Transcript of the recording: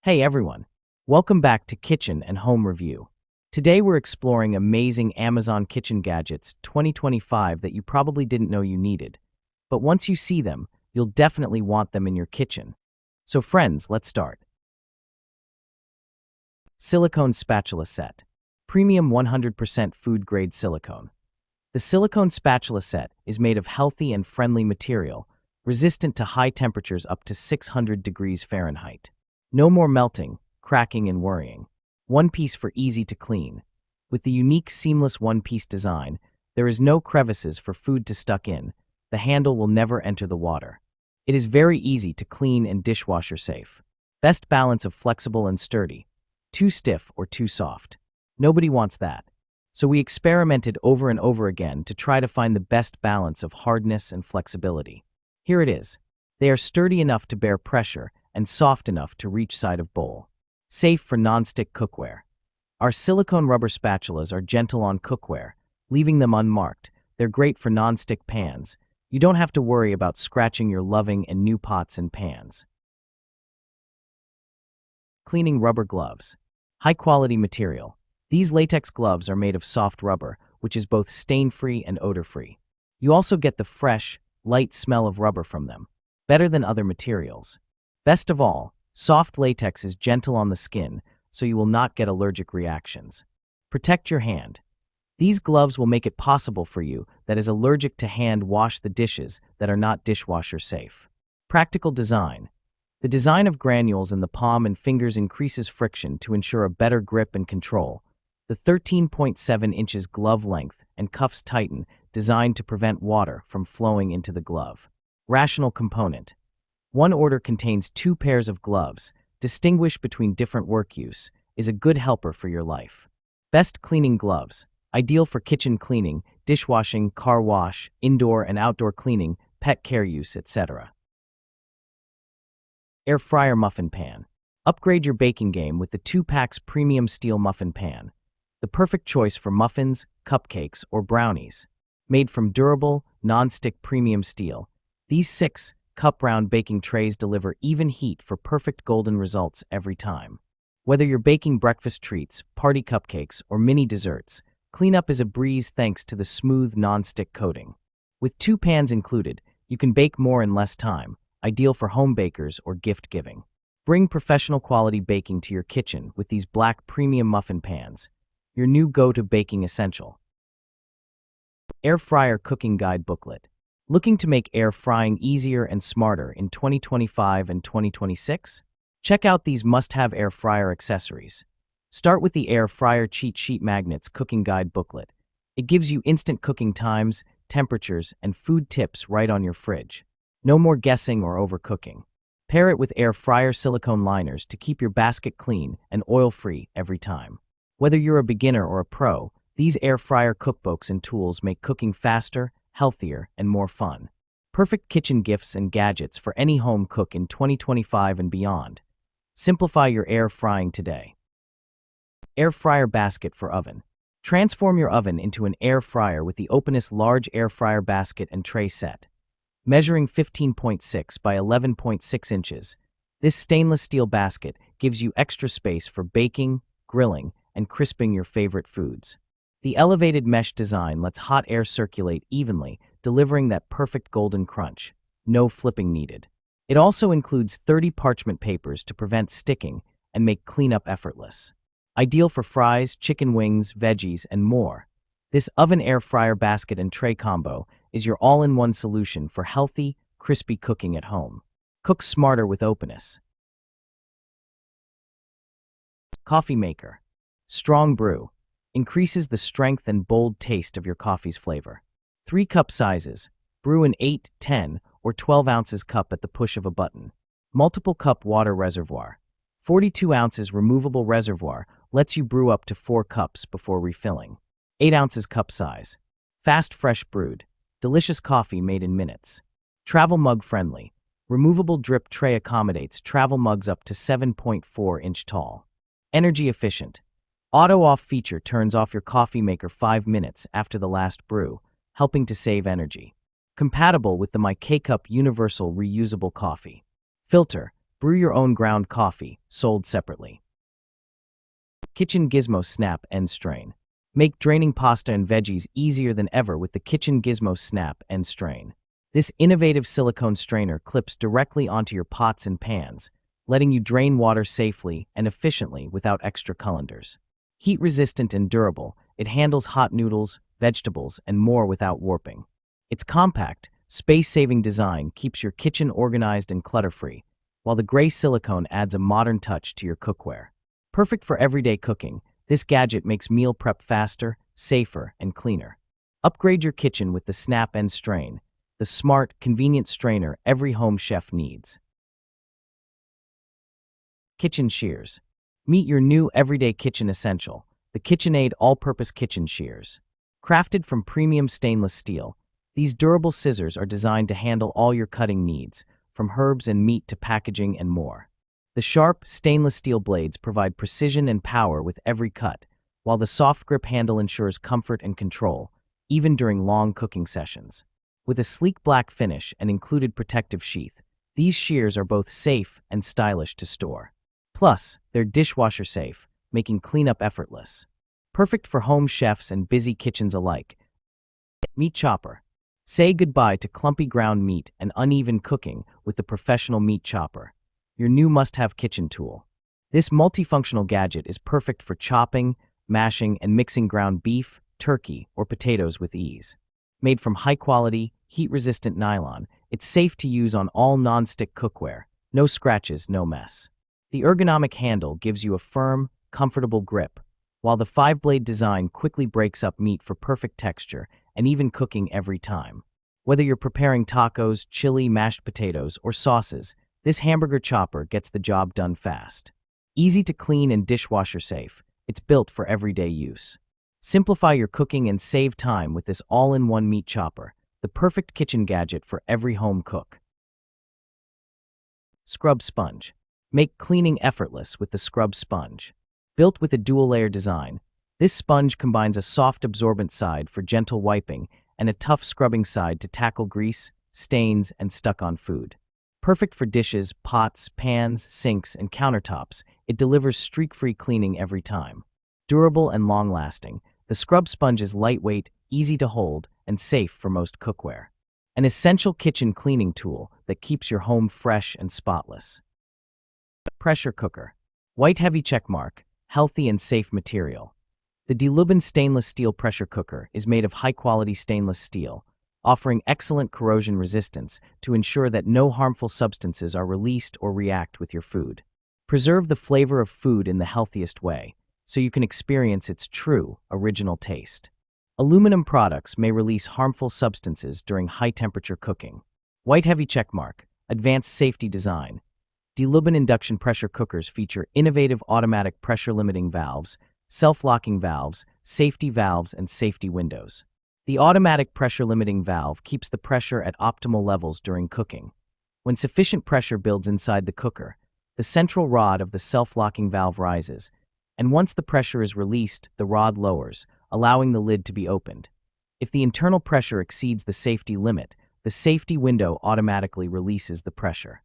Hey everyone, welcome back to Kitchen and Home Review. Today we're exploring amazing Amazon kitchen gadgets 2025 that you probably didn't know you needed. But once you see them, you'll definitely want them in your kitchen. So friends, let's start. Silicone Spatula Set. Premium 100% food-grade silicone. The silicone spatula set is made of healthy and friendly material, resistant to high temperatures up to 600 degrees Fahrenheit. No more melting, cracking, and worrying. One piece for easy to clean. With the unique seamless one-piece design, there is no crevices for food to stuck in. The handle will never enter the water. It is very easy to clean and dishwasher safe. Best balance of flexible and sturdy. Too stiff or too soft. Nobody wants that. So we experimented over and over again to try to find the best balance of hardness and flexibility. Here it is. They are sturdy enough to bear pressure and soft enough to reach side of bowl. Safe for non-stick cookware. Our silicone rubber spatulas are gentle on cookware, leaving them unmarked. They're great for non-stick pans. You don't have to worry about scratching your loving and new pots and pans. Cleaning rubber gloves. High-quality material. These latex gloves are made of soft rubber, which is both stain-free and odor-free. You also get the fresh, light smell of rubber from them, better than other materials. Best of all, soft latex is gentle on the skin, so you will not get allergic reactions. Protect your hand. These gloves will make it possible for you that is allergic to hand wash the dishes that are not dishwasher safe. Practical design. The design of granules in the palm and fingers increases friction to ensure a better grip and control. The 13.7 inches glove length and cuffs tighten, designed to prevent water from flowing into the glove. Rational component. One order contains 2 pairs of gloves. Distinguish between different work use is a good helper for your life. Best cleaning gloves. Ideal for kitchen cleaning, dishwashing, car wash, indoor and outdoor cleaning, pet care use, etc. Air fryer muffin pan. Upgrade your baking game with the 2-packs premium steel muffin pan. The perfect choice for muffins, cupcakes, or brownies. Made from durable, non-stick premium steel, these 6 cup-round baking trays deliver even heat for perfect golden results every time. Whether you're baking breakfast treats, party cupcakes, or mini desserts, cleanup is a breeze thanks to the smooth non-stick coating. With 2 pans included, you can bake more in less time, ideal for home bakers or gift giving. Bring professional quality baking to your kitchen with these black premium muffin pans, your new go-to baking essential. Air Fryer Cooking Guide Booklet. Looking to make air frying easier and smarter in 2025 and 2026? Check out these must-have air fryer accessories. Start with the Air Fryer Cheat Sheet Magnets Cooking Guide Booklet. It gives you instant cooking times, temperatures, and food tips right on your fridge. No more guessing or overcooking. Pair it with air fryer silicone liners to keep your basket clean and oil-free every time. Whether you're a beginner or a pro, these air fryer cookbooks and tools make cooking faster, healthier, and more fun. Perfect kitchen gifts and gadgets for any home cook in 2025 and beyond. Simplify your air frying today. Air fryer basket for oven. Transform your oven into an air fryer with the Openness large air fryer basket and tray set. Measuring 15.6 by 11.6 inches, this stainless steel basket gives you extra space for baking, grilling, and crisping your favorite foods. The elevated mesh design lets hot air circulate evenly, delivering that perfect golden crunch. No flipping needed. It also includes 30 parchment papers to prevent sticking and make cleanup effortless. Ideal for fries, chicken wings, veggies, and more. This oven air fryer basket and tray combo is your all-in-one solution for healthy, crispy cooking at home. Cook smarter with Openness. Coffee maker. Strong brew. Increases the strength and bold taste of your coffee's flavor. 3 cup sizes. Brew in 8, 10, or 12 ounces cup at the push of a button. Multiple cup water reservoir. 42 ounces removable reservoir lets you brew up to 4 cups before refilling. 8 ounces cup size. Fast fresh brewed. Delicious coffee made in minutes. Travel mug friendly. Removable drip tray accommodates travel mugs up to 7.4 inch tall. Energy efficient. Auto-off feature turns off your coffee maker 5 minutes after the last brew, helping to save energy. Compatible with the My K-Cup Universal Reusable Coffee. Filter. Brew your own ground coffee, sold separately. Kitchen Gizmo Snap and Strain. Make draining pasta and veggies easier than ever with the Kitchen Gizmo Snap and Strain. This innovative silicone strainer clips directly onto your pots and pans, letting you drain water safely and efficiently without extra colanders. Heat-resistant and durable, it handles hot noodles, vegetables, and more without warping. Its compact, space-saving design keeps your kitchen organized and clutter-free, while the gray silicone adds a modern touch to your cookware. Perfect for everyday cooking, this gadget makes meal prep faster, safer, and cleaner. Upgrade your kitchen with the Snap and Strain, the smart, convenient strainer every home chef needs. Kitchen Shears. Meet your new everyday kitchen essential, the KitchenAid All-Purpose Kitchen Shears. Crafted from premium stainless steel, these durable scissors are designed to handle all your cutting needs, from herbs and meat to packaging and more. The sharp, stainless steel blades provide precision and power with every cut, while the soft grip handle ensures comfort and control, even during long cooking sessions. With a sleek black finish and included protective sheath, these shears are both safe and stylish to store. Plus, they're dishwasher safe, making cleanup effortless. Perfect for home chefs and busy kitchens alike. Meat Chopper. Say goodbye to clumpy ground meat and uneven cooking with the professional meat chopper, your new must-have kitchen tool. This multifunctional gadget is perfect for chopping, mashing, and mixing ground beef, turkey, or potatoes with ease. Made from high-quality, heat-resistant nylon, it's safe to use on all non-stick cookware. No scratches, no mess. The ergonomic handle gives you a firm, comfortable grip, while the 5-blade design quickly breaks up meat for perfect texture and even cooking every time. Whether you're preparing tacos, chili, mashed potatoes, or sauces, this hamburger chopper gets the job done fast. Easy to clean and dishwasher safe, it's built for everyday use. Simplify your cooking and save time with this all-in-one meat chopper, the perfect kitchen gadget for every home cook. Scrub Sponge. Make cleaning effortless with the Scrub Sponge. Built with a dual-layer design, this sponge combines a soft absorbent side for gentle wiping and a tough scrubbing side to tackle grease, stains, and stuck-on food. Perfect for dishes, pots, pans, sinks, and countertops, it delivers streak-free cleaning every time. Durable and long-lasting, the Scrub Sponge is lightweight, easy to hold, and safe for most cookware. An essential kitchen cleaning tool that keeps your home fresh and spotless. Pressure Cooker. White heavy checkmark, healthy and safe material. The DeLuban stainless steel pressure cooker is made of high-quality stainless steel, offering excellent corrosion resistance to ensure that no harmful substances are released or react with your food. Preserve the flavor of food in the healthiest way, so you can experience its true, original taste. Aluminum products may release harmful substances during high-temperature cooking. White heavy checkmark, advanced safety design. DeLuban induction pressure cookers feature innovative automatic pressure-limiting valves, self-locking valves, safety valves, and safety windows. The automatic pressure-limiting valve keeps the pressure at optimal levels during cooking. When sufficient pressure builds inside the cooker, the central rod of the self-locking valve rises, and once the pressure is released, the rod lowers, allowing the lid to be opened. If the internal pressure exceeds the safety limit, the safety window automatically releases the pressure.